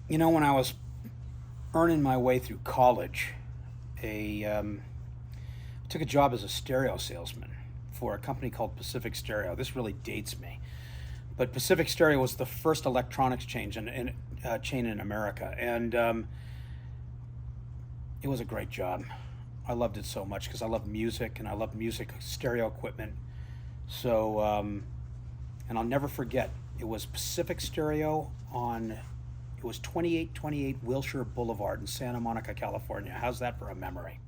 When I was earning my way through college, a took a job as a stereo salesman for a company called Pacific Stereo. This really dates me, but Pacific Stereo was the first electronics chain in America, and it was a great job. I loved it so much because I love music and I love music stereo equipment. So, and I'll never forget. It was Pacific Stereo on. It was 2828 Wilshire Boulevard in Santa Monica, California. How's that for a memory?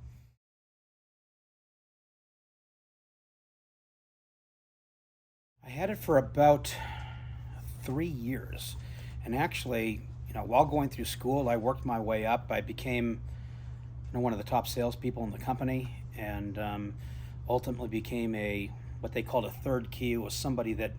I had it for about 3 years. And actually, while going through school, I worked my way up. I became, one of the top salespeople in the company, and ultimately became what they called a third key. It was somebody that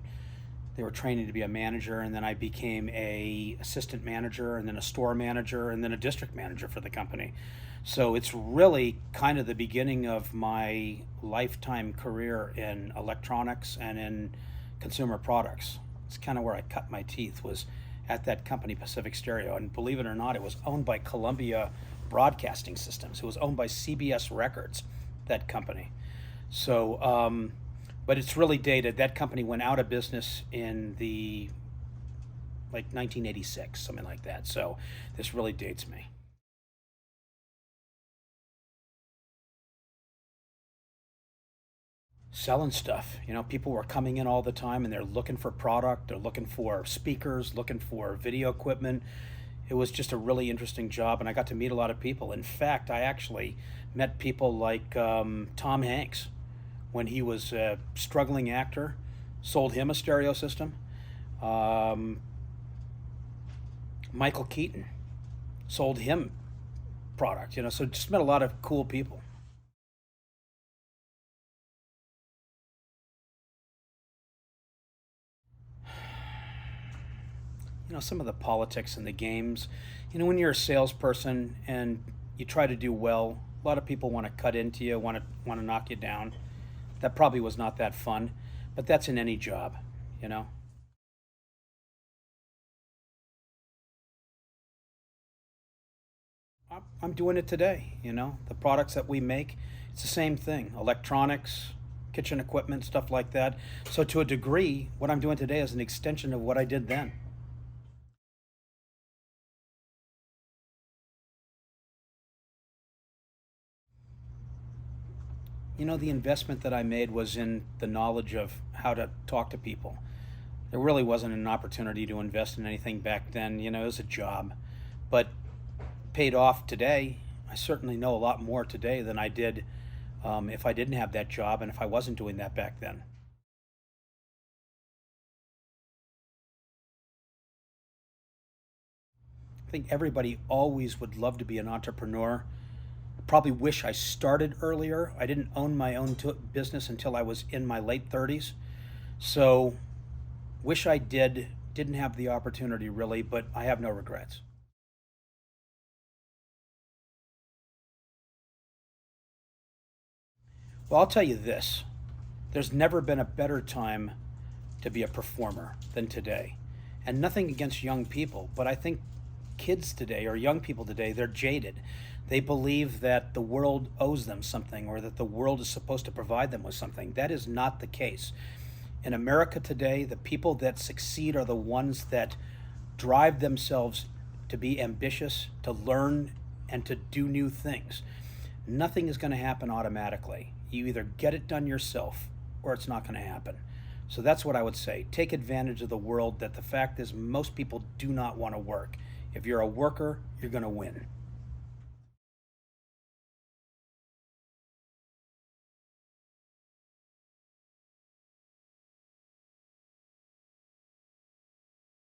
they were training to be a manager, and then I became a assistant manager, and then a store manager, and then a district manager for the company. So it's really kind of the beginning of my lifetime career in electronics and in consumer products. It's kind of where I cut my teeth, was at that company, Pacific Stereo. And believe it or not, it was owned by Columbia Broadcasting Systems. It was owned by CBS Records, that company. So, but it's really dated. That company went out of business in the like 1986, something like that. So this really dates me. Selling stuff. People were coming in all the time and they're looking for product, they're looking for speakers, looking for video equipment. It was just a really interesting job, and I got to meet a lot of people. In fact, I actually met people like Tom Hanks when he was a struggling actor, sold him a stereo system. Um, Michael Keaton sold him product, so just met a lot of cool people. Some of the politics and the games. When you're a salesperson and you try to do well, a lot of people want to cut into you, want to knock you down. That probably was not that fun, but that's in any job, you know. I'm doing it today, The products that we make, it's the same thing. Electronics, kitchen equipment, stuff like that. So to a degree, what I'm doing today is an extension of what I did then. The investment that I made was in the knowledge of how to talk to people. There really wasn't an opportunity to invest in anything back then. It was a job, but paid off today. I certainly know a lot more today than I did if I didn't have that job and if I wasn't doing that back then. I think everybody always would love to be an entrepreneur. Probably wish I started earlier. I didn't own my own business until I was in my late 30s. So, wish I did. Didn't have the opportunity really, but I have no regrets. Well, I'll tell you this, there's never been a better time to be a performer than today. And nothing against young people, but I think kids today or young people today, they're jaded. They believe that the world owes them something or that the world is supposed to provide them with something. That is not the case. In America today, the people that succeed are the ones that drive themselves to be ambitious, to learn, and to do new things. Nothing is going to happen automatically. You either get it done yourself or it's not going to happen. So that's what I would say. Take advantage of the world that the fact is most people do not want to work. If you're a worker, you're going to win.